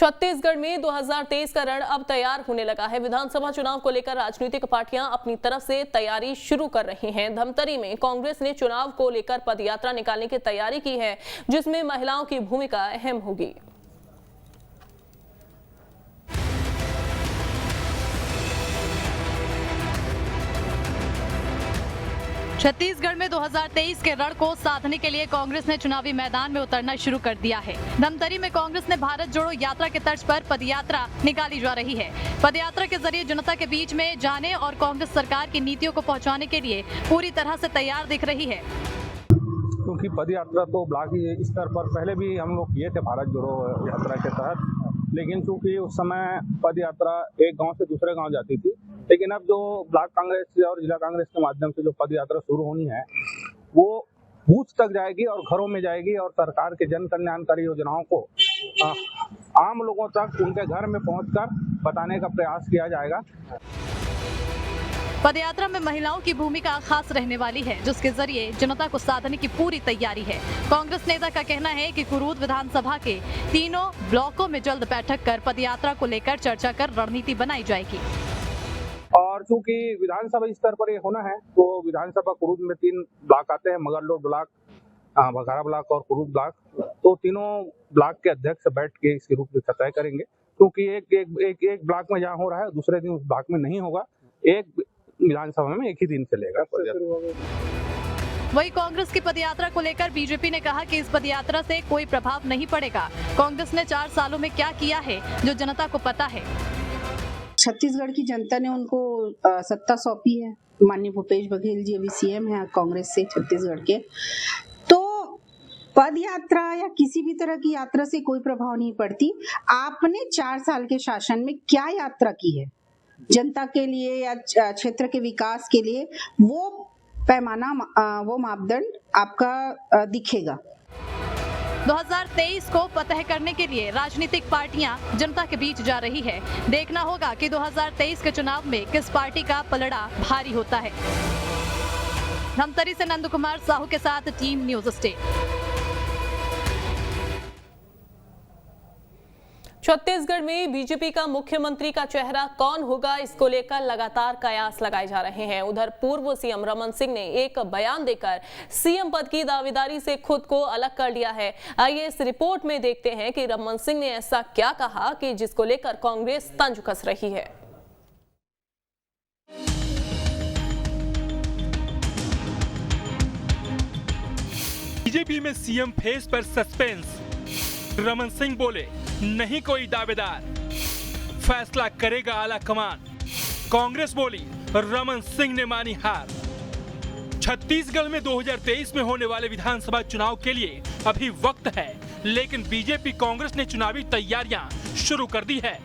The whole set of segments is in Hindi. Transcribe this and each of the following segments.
छत्तीसगढ़ में 2023 का रण अब तैयार होने लगा है। विधानसभा चुनाव को लेकर राजनीतिक पार्टियां अपनी तरफ से तैयारी शुरू कर रही हैं। धमतरी में कांग्रेस ने चुनाव को लेकर पदयात्रा निकालने की तैयारी की है, जिसमें महिलाओं की भूमिका अहम होगी। छत्तीसगढ़ में 2023 के रण को साधने के लिए कांग्रेस ने चुनावी मैदान में उतरना शुरू कर दिया है। धमतरी में कांग्रेस ने भारत जोड़ो यात्रा के तर्ज पर पदयात्रा निकाली जा रही है। पदयात्रा के जरिए जनता के बीच में जाने और कांग्रेस सरकार की नीतियों को पहुंचाने के लिए पूरी तरह से तैयार दिख रही है। क्योंकि पदयात्रा तो ब्लॉक स्तर पर पहले भी हम लोग किए थे भारत जोड़ो यात्रा के तहत, लेकिन चूंकि उस समय पदयात्रा एक गांव से दूसरे गांव जाती थी, लेकिन अब जो ब्लॉक कांग्रेस और जिला कांग्रेस के माध्यम से जो पदयात्रा शुरू होनी है वो बूथ तक जाएगी और घरों में जाएगी और सरकार के जन कल्याणकारी योजनाओं को आम लोगों तक उनके घर में पहुंचकर बताने का प्रयास किया जाएगा। पदयात्रा में महिलाओं की भूमिका खास रहने वाली है, जिसके जरिए जनता को साधने की पूरी तैयारी है। कांग्रेस नेता का कहना है कि कुरूद विधानसभा के तीनों ब्लॉकों में जल्द बैठक कर पदयात्रा को लेकर चर्चा कर रणनीति बनाई जाएगी। और चूंकि विधानसभा स्तर पर ये होना है तो विधानसभा कुरूद में 3 ब्लॉक आते हैं, मगरलोड ब्लॉक, भखारा ब्लॉक और कुरूद ब्लॉक। तो तीनों ब्लॉक के अध्यक्ष बैठ के इसके रूप में तय करेंगे, क्योंकि एक ब्लॉक में जहाँ हो रहा है दूसरे दिन उस ब्लॉक में नहीं होगा। एक विधानसभा में एक ही दिन चलेगा। वही कांग्रेस की पदयात्रा को लेकर बीजेपी ने कहा कि इस पदयात्रा से कोई प्रभाव नहीं पड़ेगा। कांग्रेस ने 4 सालों में क्या किया है जो जनता को पता है। छत्तीसगढ़ की जनता ने उनको सत्ता सौंपी है। माननीय भूपेश बघेल जी अभी सीएम हैं कांग्रेस से छत्तीसगढ़ के, तो पद यात्रा या किसी भी तरह की यात्रा से कोई प्रभाव नहीं पड़ती। आपने 4 साल के शासन में क्या यात्रा की है जनता के लिए या क्षेत्र के विकास के लिए, वो पैमाना, वो मापदंड आपका दिखेगा। 2023 को फतह करने के लिए राजनीतिक पार्टियां जनता के बीच जा रही है। देखना होगा कि 2023 के चुनाव में किस पार्टी का पलड़ा भारी होता है। धमतरी से नंद कुमार साहू के साथ टीम न्यूज स्टेट। छत्तीसगढ़ में बीजेपी का मुख्यमंत्री का चेहरा कौन होगा, इसको लेकर लगातार कयास लगाए जा रहे हैं। उधर पूर्व सीएम रमन सिंह ने एक बयान देकर सीएम पद की दावेदारी से खुद को अलग कर लिया है। आइए इस रिपोर्ट में देखते हैं कि रमन सिंह ने ऐसा क्या कहा कि जिसको लेकर कांग्रेस तंज कस रही है। बीजेपी में सीएम फेस पर सस्पेंस। रमन सिंह बोले, नहीं कोई दावेदार, फैसला करेगा आला कमान। कांग्रेस बोली, रमन सिंह ने मानी हार। छत्तीसगढ़ में 2023 में होने वाले विधानसभा चुनाव के लिए अभी वक्त है, लेकिन बीजेपी कांग्रेस ने चुनावी तैयारियां शुरू कर दी है।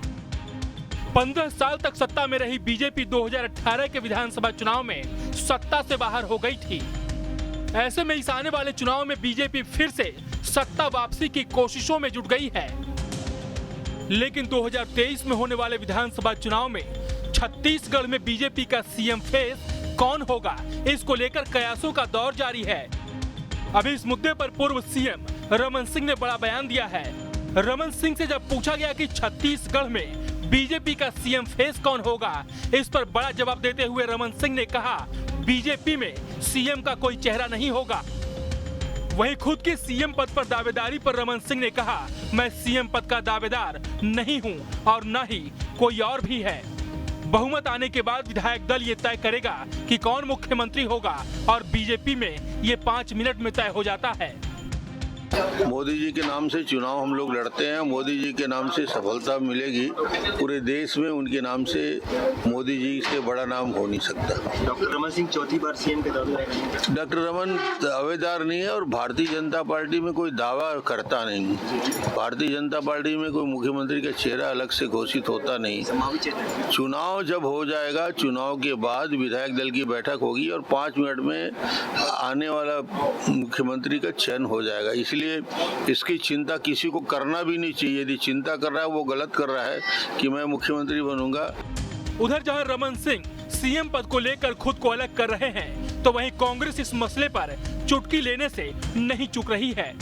15 साल तक सत्ता में रही बीजेपी 2018 के विधानसभा चुनाव में सत्ता से बाहर हो गई थी। ऐसे में इस आने वाले चुनाव में बीजेपी फिर से सत्ता वापसी की कोशिशों में जुट गई है। लेकिन 2023 में होने वाले विधानसभा चुनाव में छत्तीसगढ़ में बीजेपी का सीएम फेस कौन होगा, इसको लेकर कयासों का दौर जारी है। अभी इस मुद्दे पर पूर्व सीएम रमन सिंह ने बड़ा बयान दिया है। रमन सिंह से जब पूछा गया कि छत्तीसगढ़ में बीजेपी का सीएम फेस कौन होगा, इस पर बड़ा जवाब देते हुए रमन सिंह ने कहा, बीजेपी में सीएम का कोई चेहरा नहीं होगा। वहीं खुद के सीएम पद पर दावेदारी पर रमन सिंह ने कहा, मैं सीएम पद का दावेदार नहीं हूं और न ही कोई और भी है। बहुमत आने के बाद विधायक दल ये तय करेगा कि कौन मुख्यमंत्री होगा और बीजेपी में ये 5 मिनट में तय हो जाता है। मोदी जी के नाम से चुनाव हम लोग लड़ते हैं। मोदी जी के नाम से सफलता मिलेगी पूरे देश में। उनके नाम से मोदी जी से बड़ा नाम हो नहीं सकता। डॉक्टर रमन सिंह चौथी बार सीएम के दावेदार हैं। डॉक्टर रमन दावेदार नहीं है और भारतीय जनता पार्टी में कोई दावा करता नहीं। भारतीय जनता पार्टी में कोई मुख्यमंत्री का चेहरा अलग से घोषित होता नहीं। चुनाव जब हो जाएगा, चुनाव के बाद विधायक दल की बैठक होगी और 5 मिनट में आने वाला मुख्यमंत्री का चयन हो जाएगा। इसलिए इसकी चिंता किसी को करना भी नहीं चाहिए। यदि चिंता कर रहा है वो गलत कर रहा है कि मैं मुख्यमंत्री बनूंगा। उधर जहां रमन सिंह सीएम पद को लेकर खुद को अलग कर रहे हैं, तो वहीं कांग्रेस इस मसले पर चुटकी लेने से नहीं चूक रही है।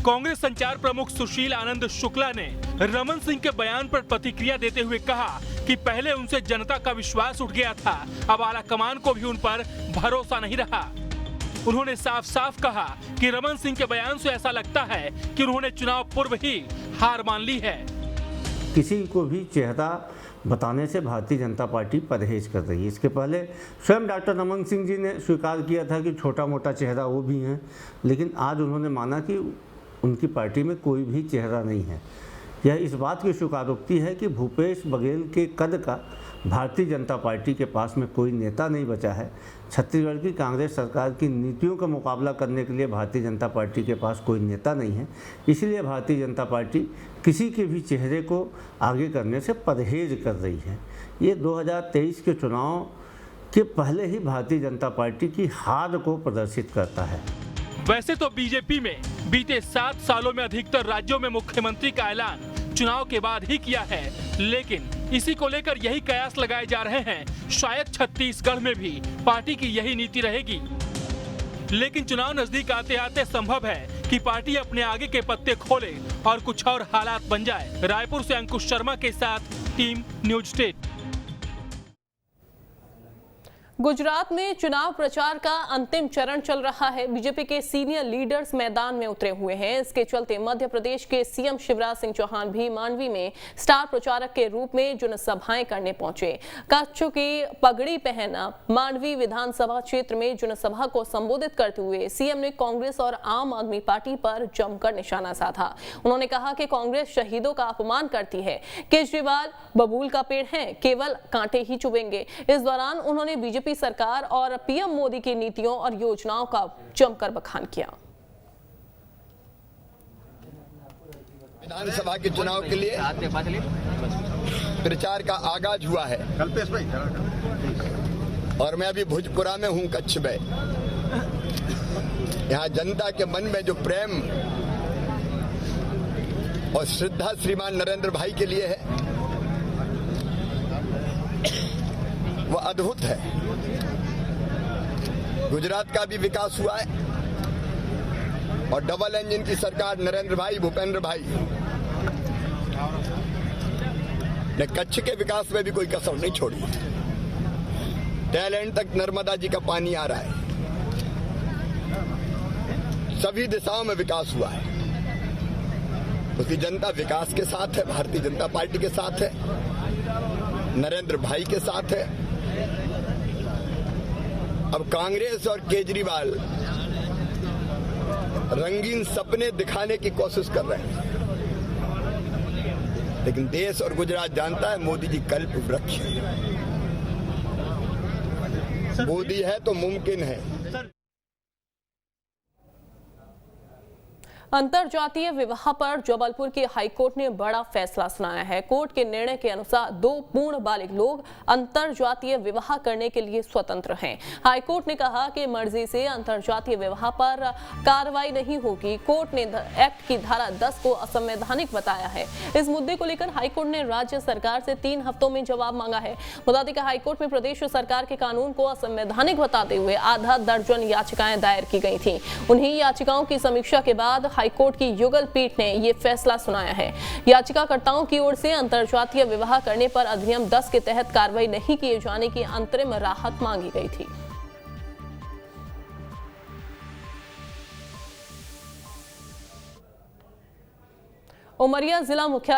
कांग्रेस संचार प्रमुख सुशील आनंद शुक्ला ने रमन सिंह के बयान पर प्रतिक्रिया देते हुए कहा कि पहले उनसे जनता का विश्वास उठ गया था, अब आलाकमान को भी उन पर भरोसा नहीं रहा। उन्होंने साफ साफ कहा कि रमन सिंह के बयान से ऐसा लगता है कि उन्होंने चुनाव पूर्व ही हार मान ली है। किसी को भी चेहरा बताने से भारतीय जनता पार्टी परहेज कर रही है। इसके पहले स्वयं डॉक्टर रमन सिंह जी ने स्वीकार किया था कि छोटा मोटा चेहरा वो भी हैं, लेकिन आज उन्होंने माना कि उनकी पार्टी में कोई भी चेहरा नहीं है। यह इस बात की स्वीकारोक्ति है कि भूपेश बघेल के कद का भारतीय जनता पार्टी के पास में कोई नेता नहीं बचा है। छत्तीसगढ़ की कांग्रेस सरकार की नीतियों का मुकाबला करने के लिए भारतीय जनता पार्टी के पास कोई नेता नहीं है। इसलिए भारतीय जनता पार्टी किसी के भी चेहरे को आगे करने से परहेज कर रही है। ये 2023 के चुनाव के पहले ही भारतीय जनता पार्टी की हार को प्रदर्शित करता है। वैसे तो बीजेपी में बीते 7 सालों में अधिकतर राज्यों में मुख्यमंत्री का ऐलान चुनाव के बाद ही किया है, लेकिन इसी को लेकर यही कयास लगाए जा रहे हैं शायद छत्तीसगढ़ में भी पार्टी की यही नीति रहेगी। लेकिन चुनाव नजदीक आते आते संभव है कि पार्टी अपने आगे के पत्ते खोले और कुछ और हालात बन जाए। रायपुर से अंकुश शर्मा के साथ टीम न्यूज स्टेट। गुजरात में चुनाव प्रचार का अंतिम चरण चल रहा है। बीजेपी के सीनियर लीडर्स मैदान में उतरे हुए हैं। इसके चलते मध्य प्रदेश के सीएम शिवराज सिंह चौहान भी मांडवी में स्टार प्रचारक के रूप में जनसभाएं करने पहुंचे। कच्छों की पगड़ी पहना मांडवी विधानसभा क्षेत्र में जनसभा को संबोधित करते हुए सीएम ने कांग्रेस और आम आदमी पार्टी पर जमकर निशाना साधा। उन्होंने कहा कि कांग्रेस शहीदों का अपमान करती है, केजरीवाल बबूल का पेड़ है, केवल कांटे ही चुभेंगे। इस दौरान उन्होंने बीजेपी सरकार और पीएम मोदी की नीतियों और योजनाओं का जमकर बखान किया। विधानसभा के चुनाव के लिए प्रचार का आगाज हुआ है और मैं अभी भोजपुरा में हूं, कच्छ में। यहां जनता के मन में जो प्रेम और श्रद्धा श्रीमान नरेंद्र भाई के लिए है वो अद्भुत है। गुजरात का भी विकास हुआ है और डबल इंजन की सरकार नरेंद्र भाई, भूपेंद्र भाई ने कच्छ के विकास में भी कोई कसर नहीं छोड़ी। टैलेंट तक नर्मदा जी का पानी आ रहा है। सभी दिशाओं में विकास हुआ है। उसकी जनता विकास के साथ है, भारतीय जनता पार्टी के साथ है, नरेंद्र भाई के साथ है। अब कांग्रेस और केजरीवाल रंगीन सपने दिखाने की कोशिश कर रहे हैं, लेकिन देश और गुजरात जानता है मोदी जी कल्प वृक्ष है। मोदी है तो मुमकिन है। अंतरजातीय विवाह पर जबलपुर की हाईकोर्ट ने बड़ा फैसला सुनाया है। कोर्ट के निर्णय के अनुसार 2 पूर्ण बालिग लोग अंतरजातीय विवाह करने के लिए स्वतंत्र हैं। हाईकोर्ट ने कहा कि मर्जी से अंतरजातीय विवाह पर कार्रवाई नहीं होगी। कोर्ट ने एक्ट की धारा 10 को असंवैधानिक बताया है। इस मुद्दे को लेकर हाईकोर्ट ने राज्य सरकार से 3 हफ्तों में जवाब मांगा है। बता दें कि हाईकोर्ट में प्रदेश सरकार के कानून को असंवैधानिक बताते हुए आधा दर्जन याचिकाएं दायर की गई थी। उन्हीं याचिकाओं की समीक्षा के बाद हाईकोर्ट की युगल पीठ ने यह फैसला सुनाया है। याचिकाकर्ताओं की ओर से अंतरजातीय विवाह करने पर अधिनियम 10 के तहत कार्रवाई नहीं किए जाने की अंतरिम राहत मांगी गई थी। उमरिया जिला मुख्यालय